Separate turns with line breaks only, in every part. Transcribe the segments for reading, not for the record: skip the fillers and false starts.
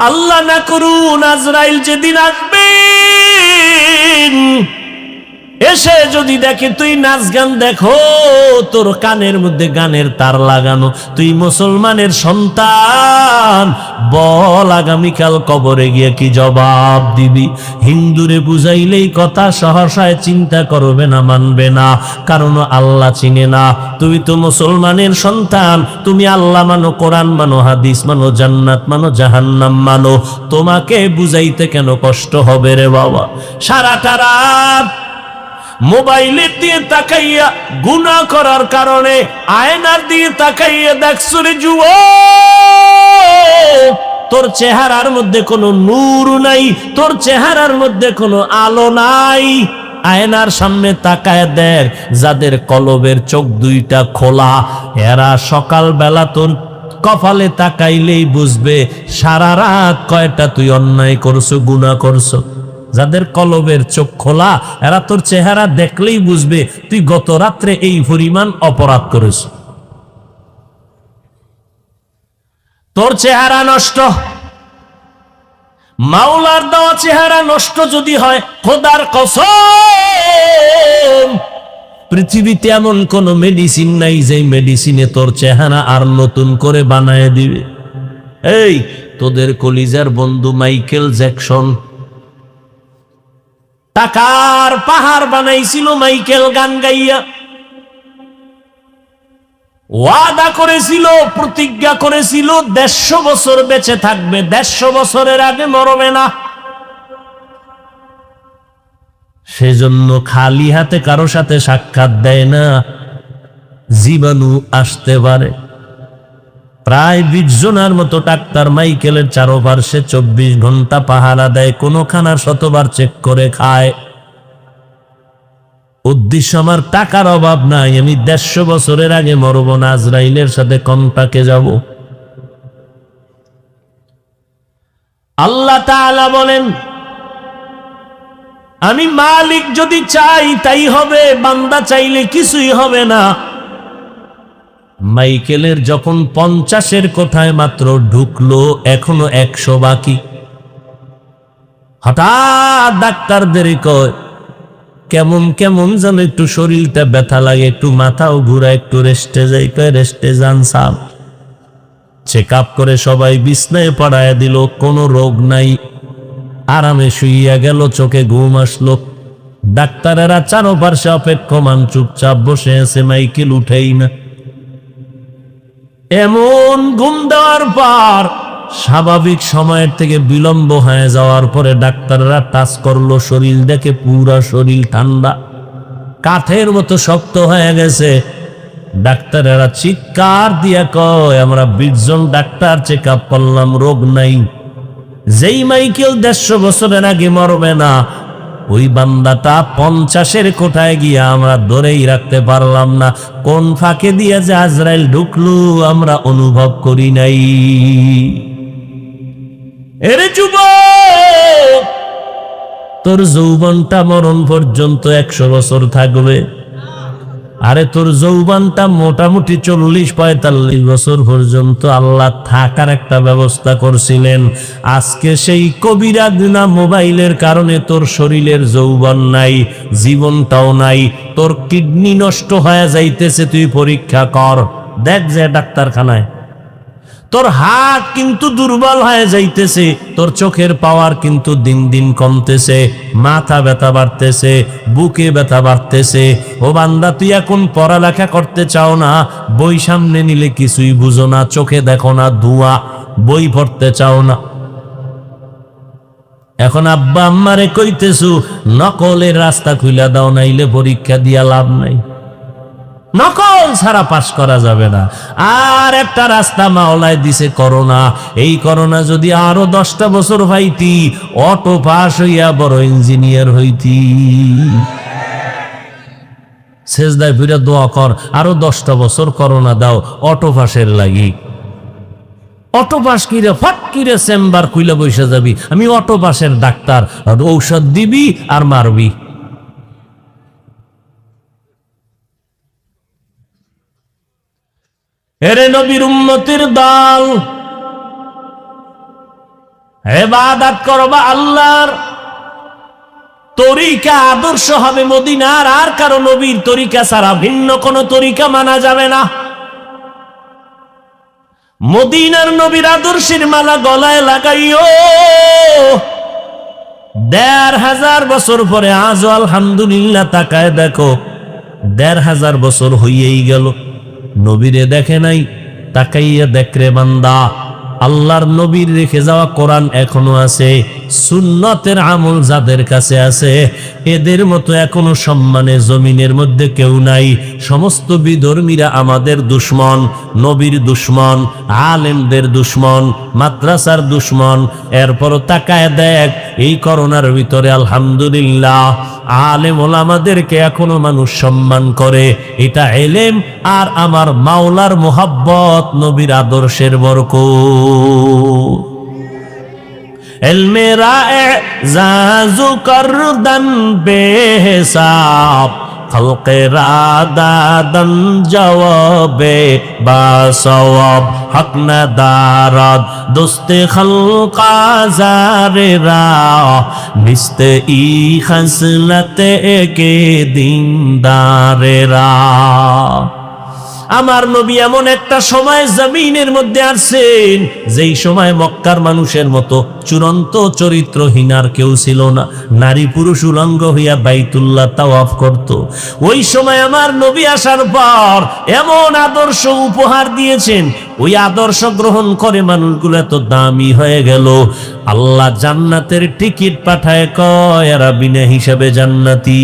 আল্লাহ না করুন আজরাইল যেদিন আসবেন, এসে যদি দেখে তুই নাচ গান দেখো, তোর কানের মধ্যে গানের তার লাগানো, তুই মুসলমানের সন্তান, বল আগামীকাল কবরে গিয়ে কি জবাব দিবি? হিন্দুরে বুঝাইলেই কথা সহসায় চিন্তা করবে না, মানবে না, কারণ আল্লাহ চিনে না। তুই তো মুসলমানের সন্তান, তুমি আল্লাহ মানো, কোরআন মানো, হাদিস মানো, জান্নাত মানো, জাহান্নাম মানো, তোমাকে বুঝাইতে কেন কষ্ট হবে রে বাবা? সারাটা রাত মোবাইলের দিয়ে তাকাইয়া গুনাহ করার কারণে আয়নার দিয়ে তাকাইয়া দেখছো রে যুবক, তোর চেহারার মধ্যে কোনো নূর নাই, তোর চেহারার মধ্যে কোনো আলো নাই। আয়নার সামনে তাকায় দেখ, যাদের কলবের চোখ দুইটা খোলা, এরা সকালবেলা তোর কপালে তাকাইলেই বুঝবে সারা রাত কয়টা তুই অন্যায় করছো, গুনাহ করছো। যাদের কলবের চোখ খোলা, এরা তোর চেহারা দেখলেই বুঝবে তুই গত রাত্রে এই পরিমাণ অপরাধ করেছ। তোর চেহারা নষ্ট, মাওলার দেওয়া চেহারা নষ্ট যদি হয়, খোদার কসম পৃথিবীতে এমন কোন মেডিসিন নাই যে মেডিসিনে তোর চেহারা আর নতুন করে বানায় দিবে। এই তোদের কলিজার বন্ধু মাইকেল জ্যাকসন টাকার পাহাড় বানাইছিল, মাইকেল গান গাইয়া ওয়াদা করেছিল, প্রতিজ্ঞা করেছিল 150 বছর বেঁচে থাকবে, 150 বছরের আগে মরবে না। সেজন্য খালি হাতে কারো সাথে সাক্ষাৎ দেয় না, জীবাণু আসতে পারে। প্রায় 20 জনের মতো ডাক্তার মাইকেলের চারপাশে 24 ঘন্টা পাহারা দেয়, কোন খানার শতবার চেক করে খায়। উদ্দেশ্য আমার টাকার অভাব নাই, আমি 150 বছরের আগে মরব না, আজরাইলের সাথে কন্টাক্টে যাব। আল্লাহ তাআলা বলেন, আমি মালিক যদি চাই তাই হবে, বান্দা চাইলে কিছুই হবে না। মাইকেলের যখন 50-এর কোঠায় মাত্র ঢুকলো, এখনো 100 বাকি। হঠাৎ ডাক্তারদের কয়, কেমন কেমন যেন একটু শরীরটা ব্যথা লাগে, একটু মাথাও ঘুরা, একটু রেস্টে যাই। কয় রেস্টে যান সাহেব। চেক আপ করে সবাই বিছনায় পড়ায় দিল, কোনো রোগ নাই, আরামে শুইয়া গেল, চোখে ঘুম আসলো। ডাক্তারেরা চারপাশে অপেক্ষমান চুপচাপ বসে আছে, মাইকেল উঠেই না। এমন ঘুম দেওয়ার পর স্বাভাবিক সময়ের থেকে বিলম্ব হয়ে যাওয়ার পরে ডাক্তাররা টাচ করলো, শরীর দেখে পুরা শরীর ঠান্ডা, কাঠের মতো শক্ত হয়ে গেছে। ডাক্তারেরা চিৎকার দিয়া কয়, আমরা 20 জন ডাক্তার চেক আপ করলাম, রোগ নাই। যেই মাইকেল 150 বছরের আগে মরবে না, ওই বান্দাটা 50-এর কোঠায় গিয়া আমরা ধরেই রাখতে পারলাম না। কোন ফাঁকে দিয়ে যে আজরাইল ঢুকলো আমরা অনুভব করি নাই। এরে যুবক, তোর যৌবনটা মরণ পর্যন্ত 100 বছর থাকবে। আরে তোর যৌবনটা মোটামুটি 40-45 বছর পর্যন্ত আল্লাহ থাকার একটা ব্যবস্থা করছিলেন। আজকে সেই কবিরা গুনাহ মোবাইলের কারণে তোর শরীরের যৌবন নাই, জীবনটাও নাই, তোর কিডনি নষ্ট হয়ে যাইতেছে। তুই পরীক্ষা কর, দেখ যে ডাক্তারখানায়। তোর হাত কিন্তু দুর্বল হয়ে যাইতেছে, তোর চোখের পাওয়ার কিন্তু দিন দিন কমতেছে, মাথা ব্যথা বাড়তেছে, বুকে ব্যথা বাড়তেছে। ও বান্দা, তুই এখন পড়ালেখা করতে চাও না, বই সামনে নিলে কিছুই বুঝো না, চোখে দেখো না ধোঁয়া, বই পড়তে চাও না। এখন আব্বা আম্মারে কইতেছু নকলের রাস্তা খুইলা দাও, নাইলে পরীক্ষা দিয়া লাভ নাই। নকল ছাড়া পাস করা যাবে না। আর একটা রাস্তা মাওলায় দিছে, করোনা। এই করোনা যদি আরো 10টা বছর হইতি, অটো পাস হইয়া বড় ইঞ্জিনিয়ার হইতি। সেজদায় ফিরে দোয়া কর, আরো 10টা বছর করোনা দাও অটো পাসের লাগি। অটো পাস কিরে ফট কিরে চেম্বার খুইলা বসে যাবি, আমি অটো পাসের ডাক্তার, ঔষধ দিবি আর মারবি। এরে নবীর উম্মতের দল, ইবাদত করবা আল্লাহর। তরিকা আদর্শ হবে মদিনার, আর কারো নবীর তরিকা ছাড়া ভিন্ন কোন তরিকা মানা যাবে না। মদিনার নবীর আদর্শের মালা গলায় লাগাইও। ১৫০০ বছর পরে আজও আলহামদুলিল্লাহ তাকায় দেখো, ১৫০০ বছর হইয়েই গেল, নবীরে দেখে নাই। তাকাইয়া দেখরে বান্দা, আল্লাহর নবীর রেখে যাওয়া কোরআন এখনো আছে, সুন্নতের আমল যাদের কাছে আছে, এদের মতো এখনো সম্মানে জমিনের মধ্যে কেউ নাই। সমস্ত বিধর্মীরা আমাদের দুশ্মন, নবীর দুশ্মন, আলেমদের দুশ্মন, মাদ্রাসার দুশ্মন। এরপরও তাকায় দেখ, এই করোনার ভিতরে আলহামদুলিল্লাহ আলেম ওলামাদেরকে এখনো মানুষ সম্মান করে। এটা এলেম আর আমার মাওলার মোহাব্বত, নবীর আদর্শের বরকত। ইলমে রা'জাজু করদান বেহিসাব, খলকে রাদাদান জওয়াবে বাসওয়াব, হক না দারাদ দোস্তে খলকা জারেরা, নিস্তে ই খসলতে কে দিনদারেরা। আমার নবী এমন একটা সময় জমিনের মধ্যে আসছেন, যেই সময় মক্কার মানুষের মতো চূড়ান্ত চরিত্রহীনার কেউ ছিল না। নারী পুরুষ উলঙ্গ হইয়া বাইতুল্লাহ তাওয়াফ করত। ওই সময় আমার নবী আসার পর এমন আদর্শ উপহার দিয়েছেন, ওই আদর্শ গ্রহণ করে মানুষগুলো এত দামি হয়ে গেল। আল্লাহ জান্নাতের টিকিট পাঠায়, কয় এরা বিনা হিসাবে জান্নাতি।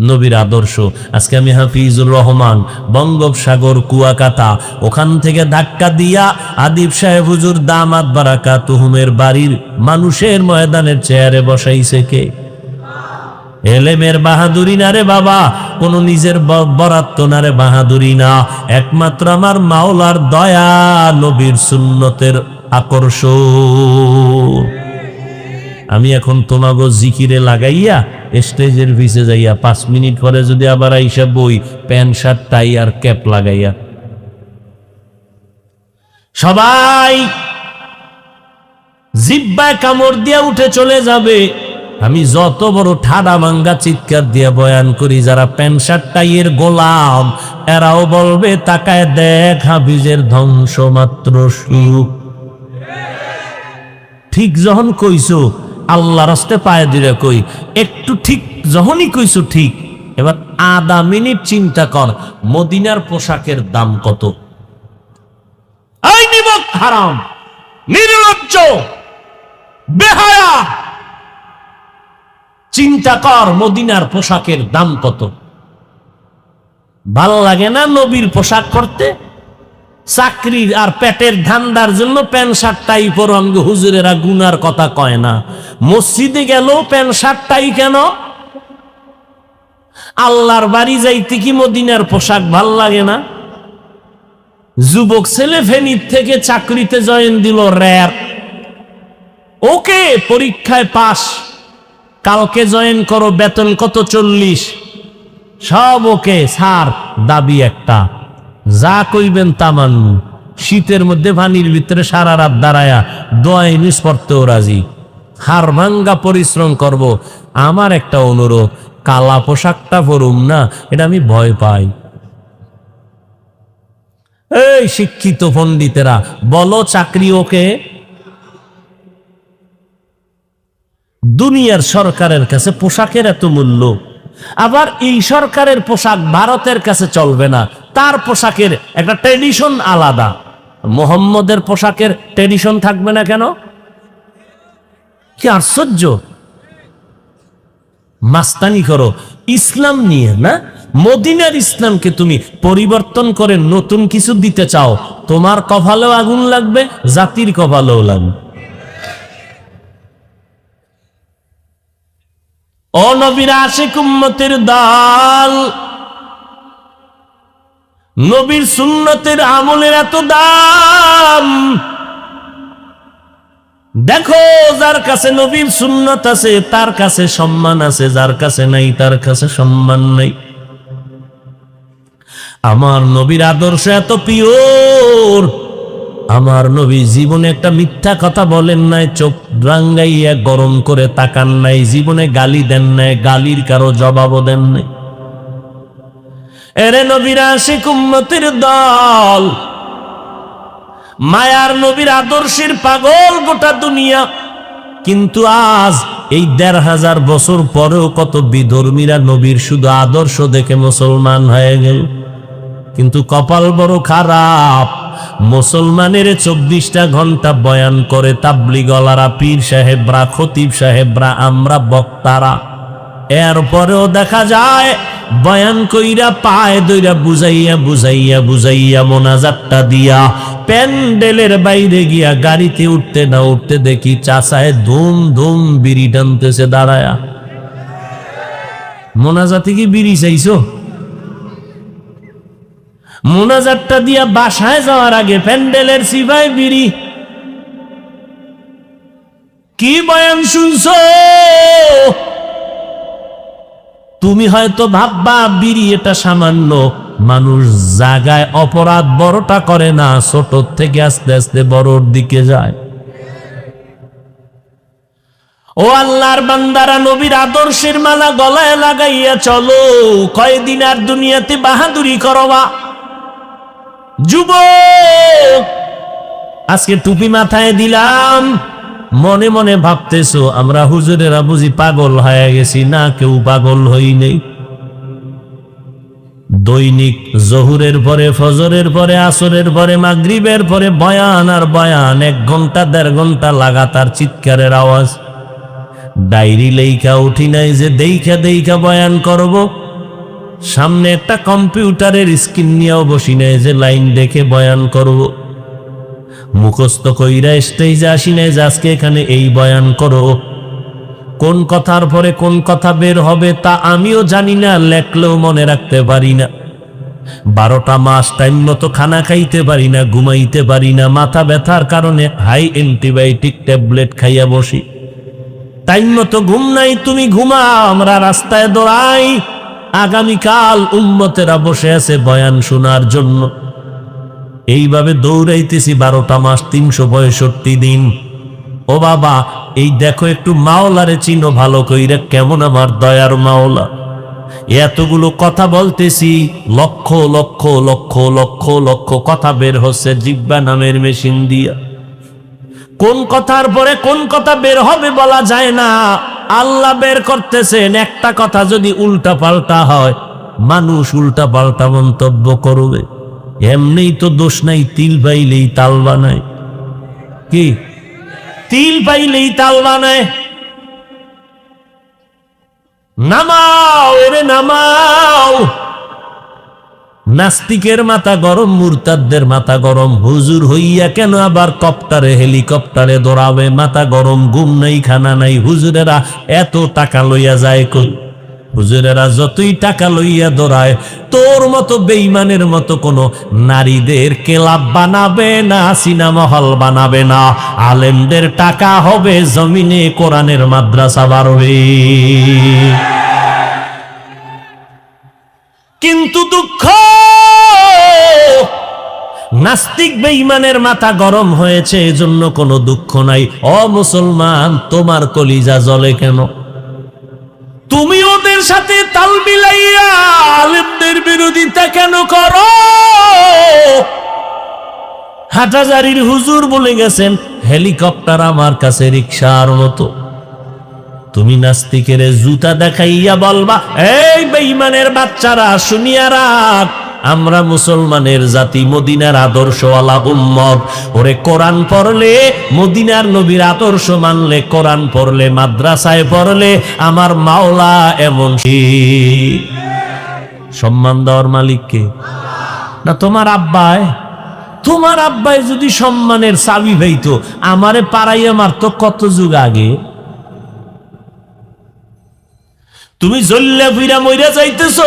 নবীর আদর্শ। আজকে আমি হাফিজুর রহমান, বঙ্গোপসাগর কুয়াকাটা, ওখান থেকে ধাক্কা দিয়া আদিব সাহেব হুজুর দামাত বারাকাতুহুমের বাড়ির মানুষের ময়দানের চেয়ারে বসাইছে কে? এলেমের বাহাদুরি না রে বাবা, কোন নিজের বরাত্ত না রে বাহাদুরি না, একমাত্র আমার মাওলার দয়া, নবীর সুন্নতের আকর্ষণ। আমি এখন তোমাগো জিকিরে লাগাইয়া স্টেজের পিছে যাইয়া 5 মিনিট পরে যদি আবার আইসা বই, প্যান্ট শার্ট টাই আর ক্যাপ লাগাইয়া সবাই জিব্বায় কামড় দিয়া উঠে চলে যাবে, আমি যত বড় ঠাডা ভাঙ্গা চিৎকার দিয়া বয়ান করি, যারা প্যান্ট শার্ট টাইয়ের গোলাম এরাও বলবে তাকায় দেখ হাফিজের ধ্বংস মাত্র শুরু। ঠিক যখন কইছো আল্লাহ রাস্তে পায়ে দিলে কই, একটু ঠিক যখনই কইছো ঠিক, এবার আধা মিনিট চিন্তা কর মদিনার পোশাকের দাম কত। এই নিমক হারাম, নির্লজ্জ, বেহায়া, চিন্তা কর মদিনার পোশাকের দাম কত। ভাল লাগে না নবীর পোশাক করতে? চাকরির আর পেটের ধান্দার জন্য প্যান্ট শার্ট টাই পরো, আমাকে হুজুরেরা গুনার কথা কয় না। মসজিদে গেল প্যান্ট শার্ট টাই কেন? আল্লাহর বাড়ি যাইতে কি মদিনার পোশাক ভাল লাগে না? যুবক ছেলে ফেনীর থেকে চাকরিতে জয়েন দিল র্যাব, ওকে পরীক্ষায় পাস, কালকে জয়েন করো, বেতন কত 40, সব ওকে, স্যার দাবি একটা, যা কইবেন তা মানু। শীতের মধ্যে পানির ভিতরে সারা রাত দাঁড়ায়া দোয়া ইউনিস পড়তেও রাজি, হার ভাঙ্গা পরিশ্রম করব। আমার একটা অনুরোধ, কালা পোশাকটা পরুম না, এটা আমি ভয় পাই। এই শিক্ষিত পণ্ডিতেরা বলো, চাকরি ওকে? দুনিয়ার সরকারের কাছে পোশাকের এত মূল্য, আবার এই সরকারের পোশাক ভারতের কাছে চলবে না, তার পোশাকের একটা ট্রেডিশন আলাদা। মোহাম্মদের পোশাকের ট্রেডিশন থাকবে না কেন? কি আশ্চর্য! মাস্তানি করো ইসলাম নিয়ে না, মদিনার ইসলামকে তুমি পরিবর্তন করে নতুন কিছু দিতে চাও, তোমার কপালেও আগুন লাগবে, জাতির কপালেও লাগবে। ও নবীর আশিক উম্মতের দল, নবীর সুন্নতের আমলের এত দাম। দেখো, যার কাছে নবীর সুন্নত আছে তার কাছে সম্মান আছে, যার কাছে নাই তার কাছে সম্মান নাই। আমার নবীর আদর্শ এত পিওর, আমার নবী জীবনে একটা মিথ্যা কথা বলেন নাই, চোখ রাঙ্গাইয়া গরম করে তাকান নাই, জীবনে গালি দেন নাই, গালির কারো জবাবও দেন নাই। এরে নবীর আশিক উম্মতের দল, মায়ার নবীর আদর্শের পাগল গোটা দুনিয়া, কিন্তু আজ এই ১৫০০ বছর পরেও কত বিধর্মীরা নবীর শুধু আদর্শ দেখে মুসলমান হয়ে গেল। কিন্তু কপাল বড় খারাপ, মুসলমানের ২৪টা ঘন্টা বয়ান করে তাবলিগলারা, পীর সাহেবরা, খতিব সাহেবরা, আমরা বক্তারা, এরপরেও দেখা যায় বয়ান কইরা পায় দইরা বুঝাইয়া বুঝাইয়া বুঝাইয়া মোনাজাতটা দিয়া প্যান্ডেলের বাইরে গিয়া গাড়িতে উঠতে না উঠতে দেখি চাচায় ধুম ধুম বিড়ি টানতেছে দাঁড়ায়া। মোনাজাতে কি বিড়ি চাইছো? মোনাজাতটা দিয়া বাসায় যাওয়ার আগে প্যান্ডেলের সিপাই বিড়ি। কি বয়ান শুনছো? তুমি হয়তো ভাববা বিড়ি এটা সামান্য, মানুষ জাগায় অপরাধ বড়টা করে না, ছোট থেকে আস্তে আস্তে বড়র দিকে যায়। ও আল্লাহর বান্দারা, নবীর আদর্শের মালা গলায় লাগাইয়া চলো, কয়দিন আর দুনিয়াতে বাহাদুরি করবা। যুবক, আজকে টুপি মাথায় দিলাম, মনে মনে ভাবতেছো আমরা হুজুরেরা বুঝি পাগল হয়ে গেছি। না, কেউ পাগল হই নেই। দৈনিক জহুরের পরে, ফজরের পরে, আসরের পরে, মাগরিবের পরে বয়ান আর বয়ান, 1 ঘন্টা 1.5 ঘন্টা লাগাতার চিৎকারের আওয়াজ। ডায়েরি লেখা উঠি নাই যে দেইখা দেইখা বয়ান করব, সামনে একটা কম্পিউটারের স্ক্রিন নিয়েও বসি নাই যে লাইন দেখে বয়ান করব। মুখস্থ কইরা স্টেজে আসি নাই যে আজকে এখানে এই বয়ান করো। কোন কথার পরে কোন কথা বের হবে তা আমিও জানি না, লেখলেও মনে রাখতে পারি না। 12টা মাস টাইম মতো খানা খাইতে পারি না, ঘুমাইতে পারি না, মাথা ব্যথার কারণে হাই অ্যান্টিবায়োটিক ট্যাবলেট খাইয়া বসি। টাইম মতো ঘুম নাই, তুমি ঘুমাও, আমরা রাস্তায় দৌড়াই। আগামীকাল উম্মতেরা বসে আছে বয়ান শোনার জন্য। এইভাবে দৌড়াইতেছি 12টা মাস, 365 দিন। ও বাবা, এই দেখো একটু মাওলারে চিনো ভালো কইরা, কেমন আমার দয়ার মাওলা। এতগুলো কথা বলতেছি, লক্ষ লক্ষ লক্ষ লক্ষ লক্ষ কথা বের হচ্ছে জিহ্বা নামের মেশিন দিয়া। কোন কথার পরে কোন কথা বের হবে বলা যায় না, আল্লাহ বের করতেছেন। একটা কথা যদি উল্টা পাল্টা হয়, মানুষ উল্টা পাল্টা মন্তব্য করবে। এমনিই তো দোষ নাই, তিল পাইলেই তাল বানায়। কি তিল পাইলেই তাল বানায়? নামাও এরে নামাও। নাস্তিকের মাথা গরম, মুরতাদদের মাথা গরম। হুজুর হইয়া কেন আবার কপ্টারে হেলিকপ্টারে দৌড়াবে? মাথা গরম, ঘুম নাই, খানা নাই। হুজুরেরা এত টাকা লইয়া যায় কই? হুজুরেরা যতই টাকা লইয়া দৌড়ায়, তোর মতো বেঈমানের মতো কোনো নারীদের ক্লাব বানাবে না, সিনেমা হল বানাবে না। আলেমদের টাকা হবে জমিনে, কোরআনের মাদ্রাসা বাড়বে। কিন্তু দুঃখ, নাস্তিক বেঈমানের মাথা গরম হয়েছে, এজন্য কোনো দুঃখ নাই। ও মুসলমান, তোমার কলিজা জ্বলে কেন? তুমি ওদের সাথে তাল মিলাইয়া আলেমদের বিরোধিতা কেন করো? হাটহাজারীর হুজুর বলে গেছেন, হেলিকপ্টার আমার কাছে রিকশার মতো। তুমি নাস্তিকের জুতা দেখাইয়া বলবা, এই বেঈমানের বাচ্চারা শুনিয়া রাখ, আমরা মুসলমানের জাতি, মদিনার আদর্শওয়ালা উম্মত। ওরে কোরআন পড়লে, মদিনার নবীর আদর্শ মানলে, কোরআন পড়লে, মাদ্রাসায় পড়লে, আমার মাওলা এমন সম্মান দেওয়ার মালিককে না তোমার আব্বায়? তোমার আব্বাই যদি সম্মানের চাবি হইতো, আমারে পাড়াইয়া মারতো কত যুগ আগে। তুমি জল্লা ফিরা মইরা যাইতেছ।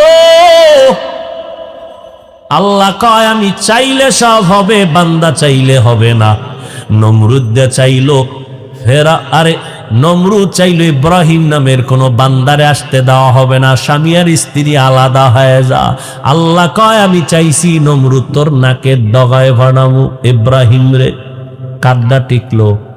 আল্লাহ কয়, আমি চাইলে সব হবে, বান্দা চাইলে হবে না। নমরুদ চাইলো ফেরা, আরে নমরুদ চাইলে ইব্রাহিম নামের কোনো বান্দারে আসতে দেওয়া হবে না, স্বামী আর স্ত্রী আলাদা হয়ে যা। আল্লাহ কয় আমি চাইছি নমরুদ তোর নাকের ডগায় ভাড়ামু ইব্রাহিম রে। কাদ্দা টিকলো।